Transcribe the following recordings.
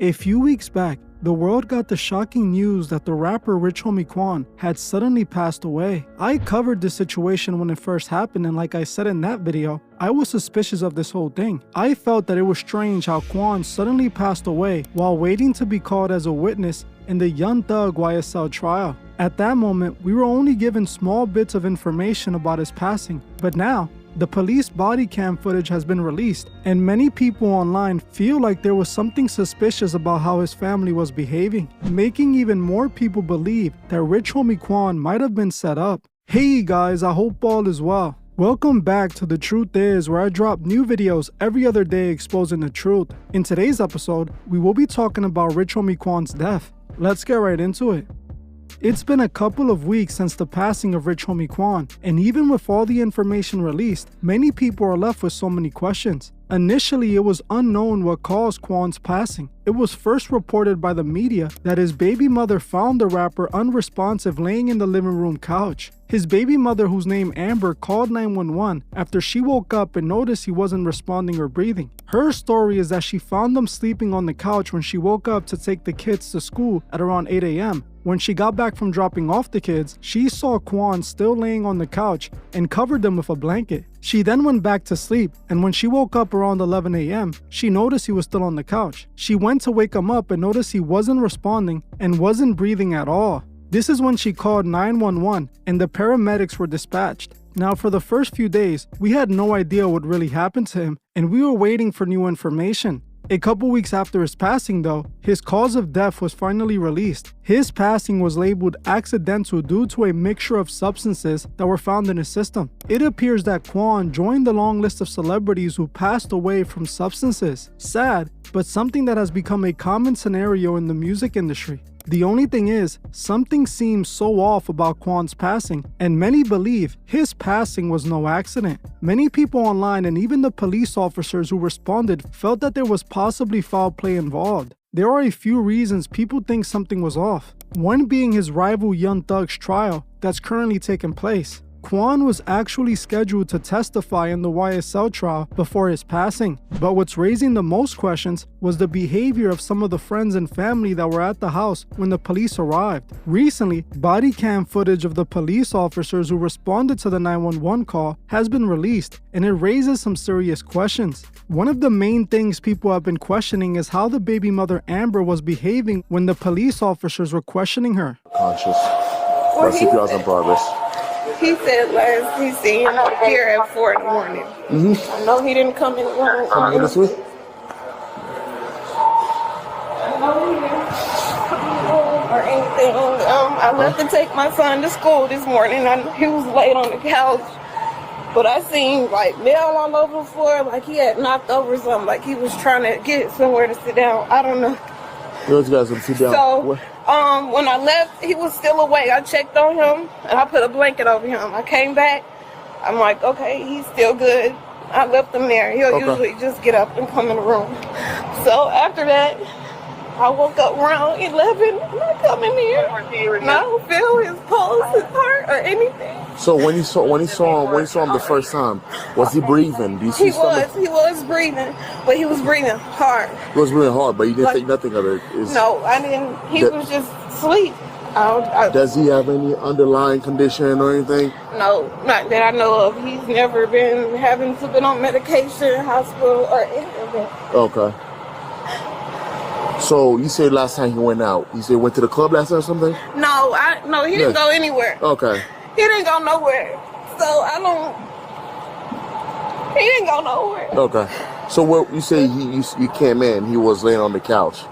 A few weeks back, the world got the shocking news that the rapper Rich Homie Quan had suddenly passed away. I covered this situation when it first happened, and like I said in that video, I was suspicious of this whole thing. I felt that it was strange how Quan suddenly passed away while waiting to be called as a witness in the Young Thug YSL trial. At that moment, we were only given small bits of information about his passing, but now, the police body cam footage has been released, and many people online feel like there was something suspicious about how his family was behaving, making even more people believe that Rich Homie Quan might have been set up. Hey guys, I hope all is well. Welcome back to The Truth Is, where I drop new videos every other day exposing the truth. In today's episode, we will be talking about Rich Homie Quan's death. Let's get right into it. It's been a couple of weeks since the passing of Rich Homie Quan, and even with all the information released, many people are left with so many questions. Initially, it was unknown what caused Quan's passing. It was first reported by the media that his baby mother found the rapper unresponsive laying in the living room couch. His baby mother, whose name Amber, called 911 after she woke up and noticed he wasn't responding or breathing. Her story is that she found him sleeping on the couch when she woke up to take the kids to school at around 8 a.m. When she got back from dropping off the kids, she saw Quan still laying on the couch and covered them with a blanket. She then went back to sleep, and when she woke up around 11 a.m., she noticed he was still on the couch. She went to wake him up and noticed he wasn't responding and wasn't breathing at all. This is when she called 911 and the paramedics were dispatched. Now, for the first few days, we had no idea what really happened to him, and we were waiting for new information. A couple weeks after his passing though, his cause of death was finally released. His passing was labeled accidental due to a mixture of substances that were found in his system. It appears that Quan joined the long list of celebrities who passed away from substances. Sad, but something that has become a common scenario in the music industry. The only thing is, something seems so off about Quan's passing, and many believe his passing was no accident. Many people online and even the police officers who responded felt that there was possibly foul play involved. There are a few reasons people think something was off. One being his rival Young Thug's trial that's currently taking place. Quan was actually scheduled to testify in the YSL trial before his passing, but what's raising the most questions was the behavior of some of the friends and family that were at the house when the police arrived. Recently, body cam footage of the police officers who responded to the 911 call has been released, and it raises some serious questions. One of the main things people have been questioning is how the baby mother Amber was behaving when the police officers were questioning her. Conscious. CPR's in progress. He said last he seen him here at 4 in the morning. I know he didn't come in the room. Come in this way? Or anything. I left to take my son to school this morning. He was laid on the couch. But I seen like mail all over the floor, like he had knocked over something, like he was trying to get somewhere to sit down. I don't know. Those guys will sit down. So, when I left, he was still awake. I checked on him, and I put a blanket over him. I came back. I'm like, okay, he's still good. I left him there. He'll usually just get up and come in the room. So after that, I woke up around 11, and I come in here, and I don't feel his pulse, his heart, or anything. So when you saw him the first time, was he breathing? Do you see he was breathing, but he was breathing hard. He was breathing hard, but you didn't think nothing of it. No, I didn't. He was just asleep. Does he have any underlying condition or anything? No, not that I know of. He's never been having to be on medication, hospital, or anything. Okay. So you said last time he went out, you said went to the club last night or something? No, he didn't go anywhere. Okay. He didn't go nowhere. So he didn't go nowhere. Okay. So what you say you came in, he was laying on the couch?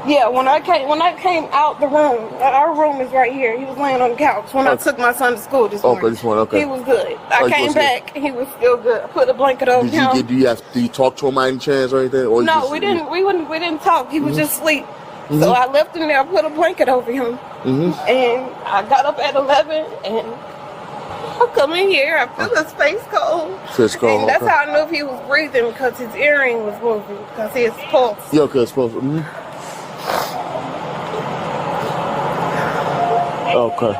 Yeah, when I came out the room, our room is right here. He was laying on the couch when I took my son to school this morning. Okay, this morning, okay. He was good. I came back, he was still good. I put a blanket over him. Did you talk to him by any chance or anything? Or no, we didn't. We didn't talk. He was just asleep. So I left him there. I put a blanket over him, and I got up at 11, and I come in here. I feel his face cold. And that's how I knew if he was breathing, because his earring was moving, because his pulse. Yeah, okay, his pulse. Okay.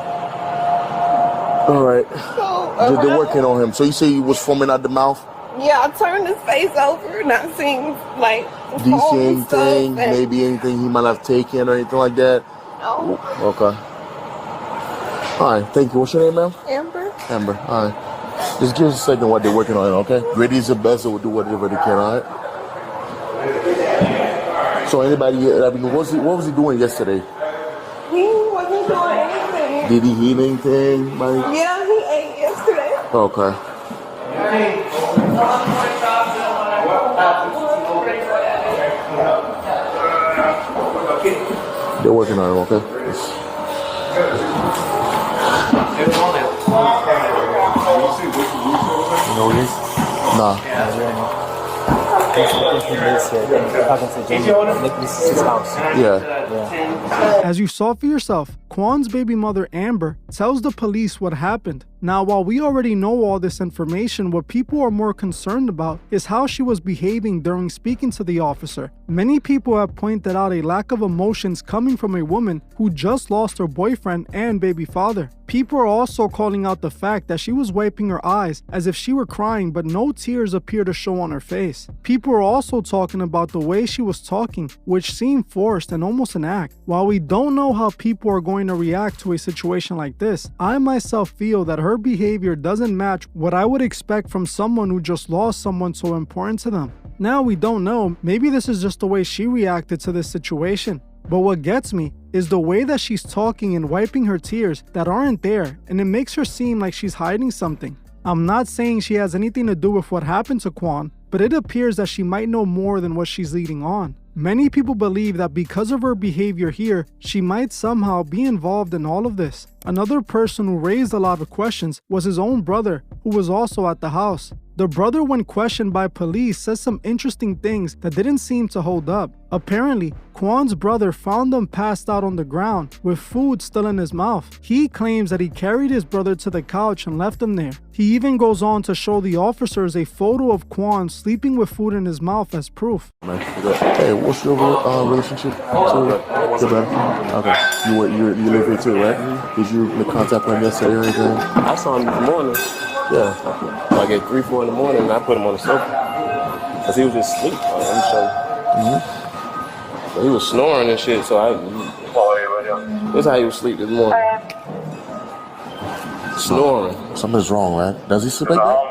All right. So, they're working on him. So you say he was foaming out the mouth? Yeah, I turned his face over and I seen like Do you see phone and stuff, anything, and maybe anything he might have taken or anything like that? no, Okay. All right, thank you. What's your name, ma'am? Amber. Amber. All right. Just give us a second what they're working on, okay? Grady's the best, so we'll do whatever they can, all right? So anybody, I mean, what was he doing yesterday? He wasn't doing anything. Did he eat anything? Yeah, he ate yesterday. Okay. They're working on it, okay? You know what it is? Nah. This is his house. Yeah. As you saw for yourself, Quan's baby mother Amber tells the police what happened. Now, while we already know all this information, what people are more concerned about is how she was behaving during speaking to the officer. Many people have pointed out a lack of emotions coming from a woman who just lost her boyfriend and baby father. People are also calling out the fact that she was wiping her eyes as if she were crying, but no tears appear to show on her face. People are also talking about the way she was talking, which seemed forced and almost an act. While we don't know how people are going to react to a situation like this, I myself feel that her behavior doesn't match what I would expect from someone who just lost someone so important to them. Now, we don't know, maybe this is just the way she reacted to this situation. But what gets me is the way that she's talking and wiping her tears that aren't there, and it makes her seem like she's hiding something. I'm not saying she has anything to do with what happened to Quan, but it appears that she might know more than what she's leading on. Many people believe that because of her behavior here, she might somehow be involved in all of this. Another person who raised a lot of questions was his own brother, who was also at the house. The brother, when questioned by police, says some interesting things that didn't seem to hold up. Apparently, Quan's brother found them passed out on the ground with food still in his mouth. He claims that he carried his brother to the couch and left him there. He even goes on to show the officers a photo of Quan sleeping with food in his mouth as proof. Hey, what's your relationship to your brother? Okay. You live here too, right? Did you make contact with him yesterday or anything? I saw him this morning. Yeah. Like at 3, 4 in the morning, and I put him on the sofa. Because he was just asleep. He was snoring and shit, so that's how he was asleep this morning. Snoring. Something's wrong, right? Does he sleep like that?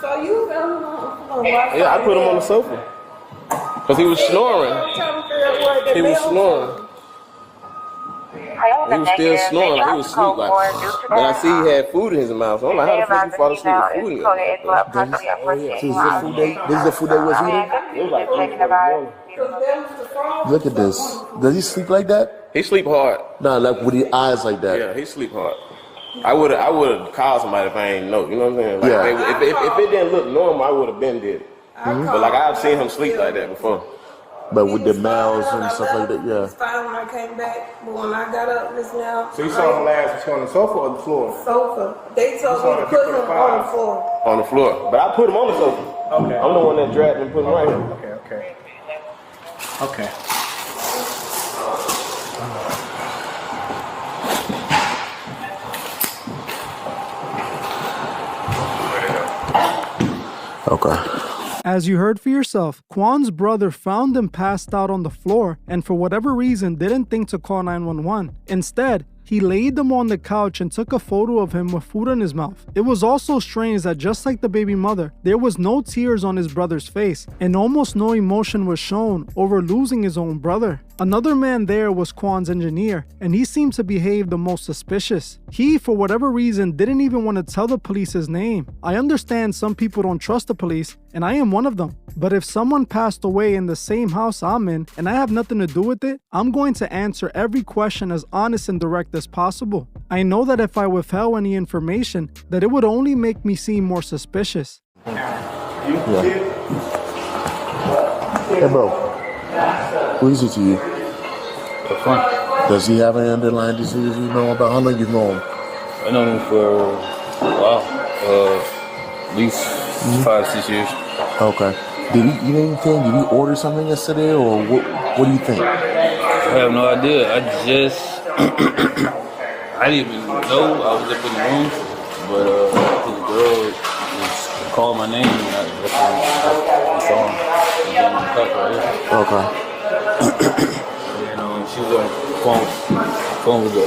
So you found him on the floor. Yeah, I put him on the sofa. Because he was snoring. He was snoring. He was still snoring, like he was asleep. Like, and I see he had food in his mouth. So I'm like, how the fuck you fall asleep with food in your mouth? This is the food that was eating? It was like 3, 4 in the morning. Look at this. Does he sleep like that? He sleep hard. No, like with the eyes like that. Yeah, he sleep hard. I would have called somebody if I ain't know. You know what I'm saying? Like, Yeah. if it didn't look normal, I would have been did it. But like I've seen him sleep like that before. But with the mouths and stuff like that, yeah. It's fine when I came back, but when I got up just now, So you saw him last on the sofa or the floor? sofa. They told me to put him on the floor. On the floor. But I put him on the sofa. Okay. I'm the one that dragged him and put him right here. Okay. Okay. As you heard for yourself, Quan's brother found him passed out on the floor and for whatever reason didn't think to call 911. Instead, he laid them on the couch and took a photo of him with food in his mouth. It was also strange that just like the baby mother, there was no tears on his brother's face and almost no emotion was shown over losing his own brother. Another man there was Quan's engineer, and he seemed to behave the most suspicious. He, for whatever reason, didn't even want to tell the police his name. I understand some people don't trust the police, and I am one of them. But if someone passed away in the same house I'm in, and I have nothing to do with it, I'm going to answer every question as honest and direct as possible. I know that if I withheld any information, that it would only make me seem more suspicious. Yeah. Hey, bro. Who is it to you? Does he have any underlying disease you know about? How long you know him? I know him for a while, at least 5, 6 years. Okay. Did he eat anything? Did he order something yesterday, or what do you think? I have no idea. I just, I didn't even know I was up in the room, but the girl was called my name and that's when I saw him. And then he cut right here. Okay. And she was on phone with the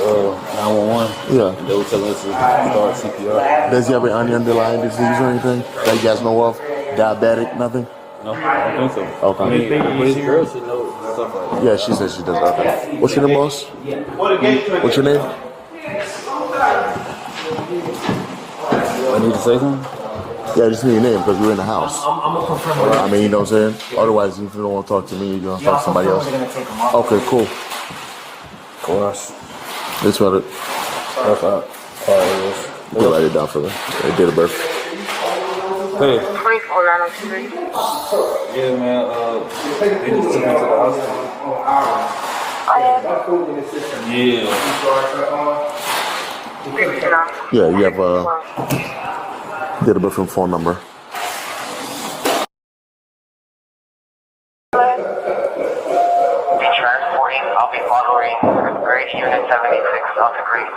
911. Yeah. And they were telling us to start CPR. Does he have any underlying disease or anything that you guys know of? Diabetic, nothing? No, I don't think so. Okay. I mean, his girl should know stuff like that. Yeah, she says she does. Okay. What's your name, boss? What's your name? I need to say something? Yeah, I just need your name because we're in the house. I mean, you know what I'm saying? Otherwise, if you don't want to talk to me, you're going to talk to somebody else. Okay, cool. Gosh. That's what it. That's how far it was. You can write it down for me. Date of birth. Hey. 24903. Yeah, man. They just took me to the hospital. Yeah. Yeah, you have date of birth and phone number. Transporting, I'll be following Grace Unit 76 South of Grace.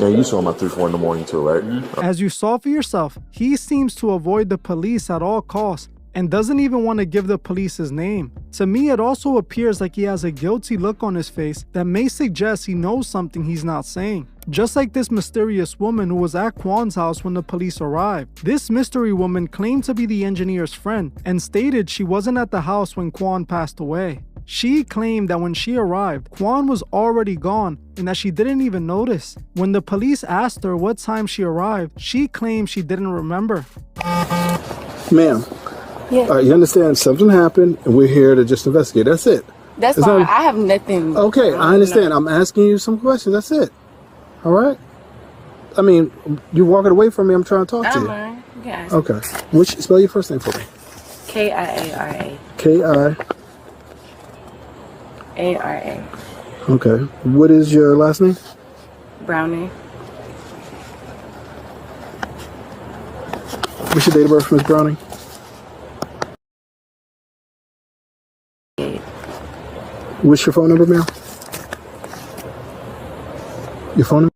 Yeah, you saw him at 3-4 in the morning too, right? As you saw for yourself, he seems to avoid the police at all costs and doesn't even want to give the police his name. To me, it also appears like he has a guilty look on his face that may suggest he knows something he's not saying. Just like this mysterious woman who was at Quan's house when the police arrived. This mystery woman claimed to be the engineer's friend and stated she wasn't at the house when Quan passed away. She claimed that when she arrived, Quan was already gone and that she didn't even notice. When the police asked her what time she arrived, she claimed she didn't remember. Ma'am, Yeah. you understand something happened and we're here to just investigate. That's it. That's It's fine. not- I have nothing. Okay, I understand. I'm asking you some questions. That's it. All right? I mean, you're walking away from me. I'm trying to talk to you. Fine. Yes. Okay. Spell your first name for me. Kiara. K-I. ARA. Okay. What is your last name? Brownie. What's your date of birth, Miss Browning? What's your phone number, ma'am? Your phone number?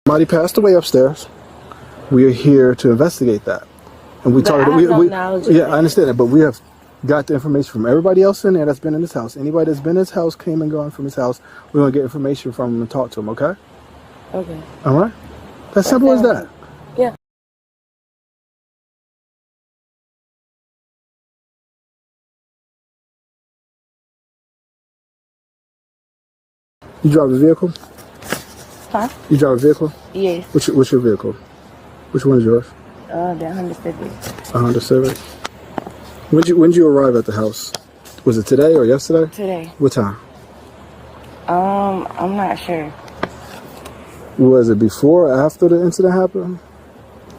Somebody passed away upstairs. We are here to investigate that. And we But talked. I have no knowledge of Yeah, that. I understand that, but we have got the information from everybody else in there that's been in this house. Anybody that's been in this house, came and gone from his house, we're gonna get information from them and talk to them. Okay? Okay. All right. That's simple as that. Yeah. You drive a vehicle? Huh? You drive a vehicle? Yes. What's your vehicle? Which one is yours? The Honda Civic. A Honda Civic. When did you arrive at the house? Was it today or yesterday? Today. What time? I'm not sure. Was it before or after the incident happened?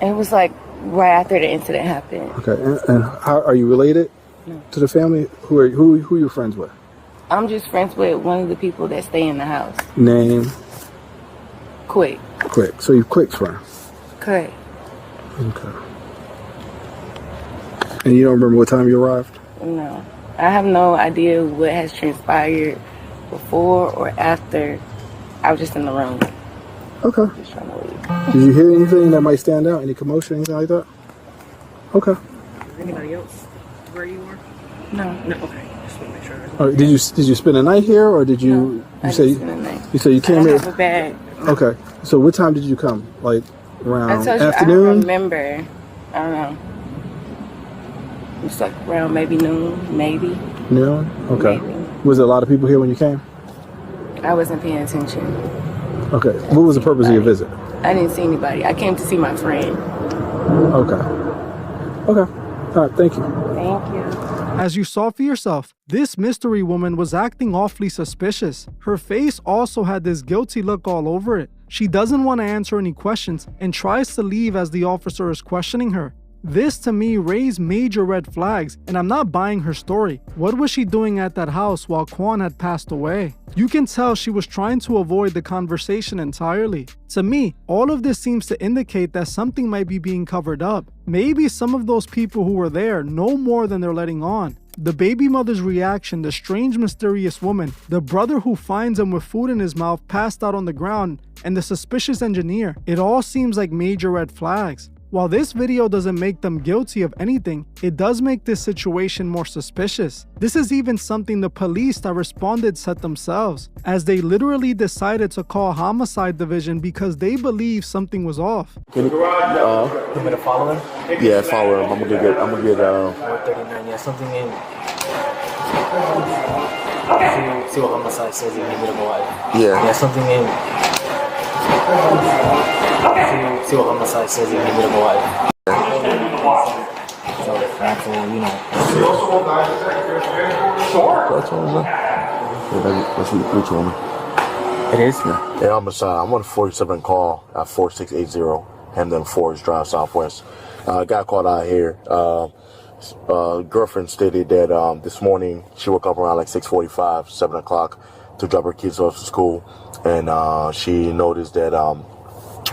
It was like right after the incident happened. Okay. And how are you related to the family? Who are you friends with? I'm just friends with one of the people that stay in the house. Name? Quick. Quick. So you're Quick's friend. Correct. Okay. And you don't remember what time you arrived? No. I have no idea what has transpired before or after. I was just in the room. Okay. Just trying to leave. Did you hear anything that might stand out? Any commotion, anything like that? Okay. Is anybody else where you were? No. No. Okay. Just want to make sure. Did you spend the night here, or did you? I You say didn't spend the night. you say you I came don't here. have a bag. Okay. So what time did you come? Like around I told you I afternoon? don't remember. I don't know. It's like around maybe noon, maybe. Noon? Okay. Maybe. Was there a lot of people here when you came? I wasn't paying attention. Okay. What was the purpose of your visit? I didn't see anybody. I came to see my friend. Okay. Okay. All right. Thank you. Thank you. As you saw for yourself, this mystery woman was acting awfully suspicious. Her face also had this guilty look all over it. She doesn't want to answer any questions and tries to leave as the officer is questioning her. This to me raised major red flags, and I'm not buying her story. What was she doing at that house while Quan had passed away? You can tell she was trying to avoid the conversation entirely. To me, all of this seems to indicate that something might be being covered up. Maybe some of those people who were there know more than they're letting on. The baby mother's reaction, the strange mysterious woman, the brother who finds him with food in his mouth passed out on the ground, and the suspicious engineer. It all seems like major red flags. While this video doesn't make them guilty of anything, it does make this situation more suspicious. This is even something the police that responded said themselves, as they literally decided to call homicide division because they believe something was off. You want me to follow him? Yeah, follow him. I'm gonna get 139, yeah, something in. See what homicide says you need me to go out. Yeah. Yeah, something in. See what homicide says you need me to go out. So, you know. That's all, man. Yeah, that's what you want me. It is? Yeah. Yeah, I'm on 47 call at 4680 Hamden Forest Drive Southwest. Got called out here. Girlfriend stated that this morning she woke up around like 6:45, 7 o'clock to drop her kids off to school, and she noticed that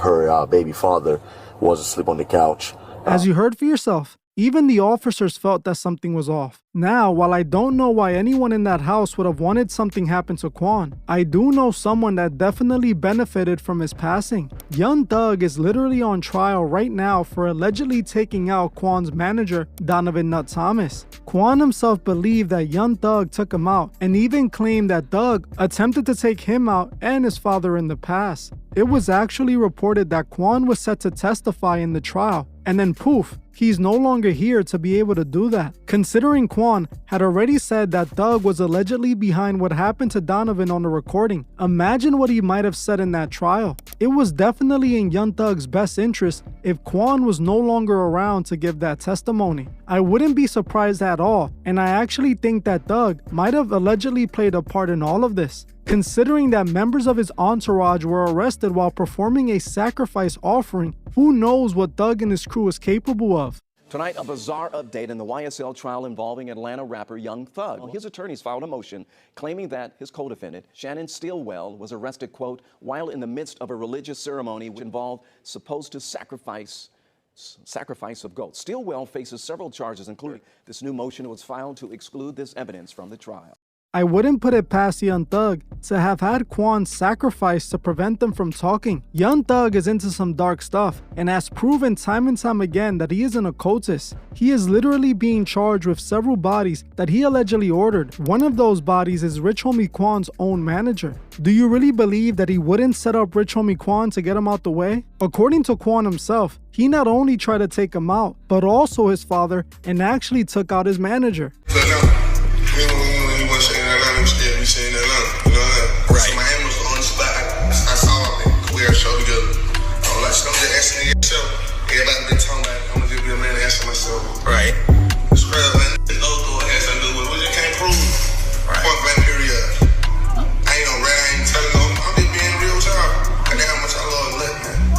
her baby father was asleep on the couch. As you heard for yourself, even the officers felt that something was off. Now, while I don't know why anyone in that house would have wanted something happen to Quan, I do know someone that definitely benefited from his passing. Young Thug is literally on trial right now for allegedly taking out Quan's manager, Donovan Nut Thomas. Quan himself believed that Young Thug took him out and even claimed that Thug attempted to take him out and his father in the past. It was actually reported that Quan was set to testify in the trial, and then poof, he's no longer here to be able to do that. Considering Quan had already said that Thug was allegedly behind what happened to Donovan on the recording, imagine what he might have said in that trial. It was definitely in Young Thug's best interest if Quan was no longer around to give that testimony. I wouldn't be surprised at all, and I actually think that Thug might have allegedly played a part in all of this, considering that members of his entourage were arrested while performing a sacrifice offering. Who knows what Thug and his crew is capable of? Tonight, a bizarre update in the YSL trial involving Atlanta rapper Young Thug. His attorneys filed a motion claiming that his co-defendant, Shannon Stillwell, was arrested, quote, while in the midst of a religious ceremony which involved supposed to sacrifice of goats. Stillwell faces several charges, including this new motion was filed to exclude this evidence from the trial. I wouldn't put it past Young Thug to have had Quan sacrificed to prevent them from talking. Young Thug is into some dark stuff and has proven time and time again that he is an occultist. He is literally being charged with several bodies that he allegedly ordered. One of those bodies is Rich Homie Quan's own manager. Do you really believe that he wouldn't set up Rich Homie Quan to get him out the way? According to Quan himself, he not only tried to take him out, but also his father, and actually took out his manager. Right. So my hand was on the spot. I saw him. We had a show together. I'm like, I'm just asking yourself. Everybody been talking about it. I'm gonna just be a man and answer myself. Right. It's real, man. There's no door has to do with what you can't prove. Right. Point blank period. I ain't no rat. I ain't telling no. I'm just being real with y'all. I know how much I love let, man. You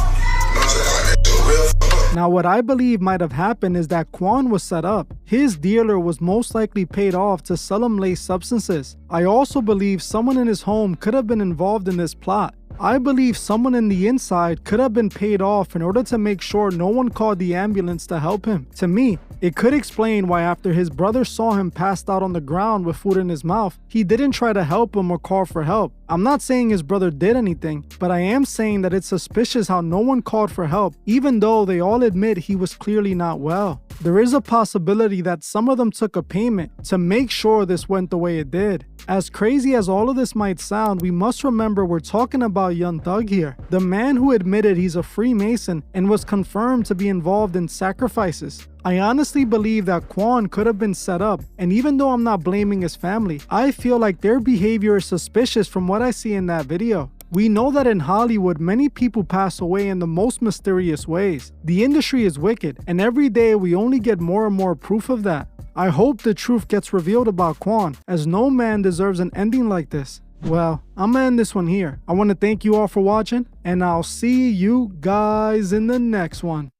know what I'm saying? Like that shit real fuck up. Now, what I believe might have happened is that Quan was set up. His dealer was most likely paid off to sell him laced substances. I also believe someone in his home could have been involved in this plot. I believe someone in the inside could have been paid off in order to make sure no one called the ambulance to help him. To me, it could explain why after his brother saw him passed out on the ground with food in his mouth, he didn't try to help him or call for help. I'm not saying his brother did anything, but I am saying that it's suspicious how no one called for help, even though they all admit he was clearly not well. There is a possibility that some of them took a payment to make sure this went the way it did. As crazy as all of this might sound, we must remember we're talking about Young Thug here, the man who admitted he's a Freemason and was confirmed to be involved in sacrifices. I honestly believe that Quan could have been set up, and even though I'm not blaming his family, I feel like their behavior is suspicious from what I see in that video. We know that in Hollywood, many people pass away in the most mysterious ways. The industry is wicked, and every day we only get more and more proof of that. I hope the truth gets revealed about Quan, as no man deserves an ending like this. Well, I'm gonna end this one here. I want to thank you all for watching, and I'll see you guys in the next one.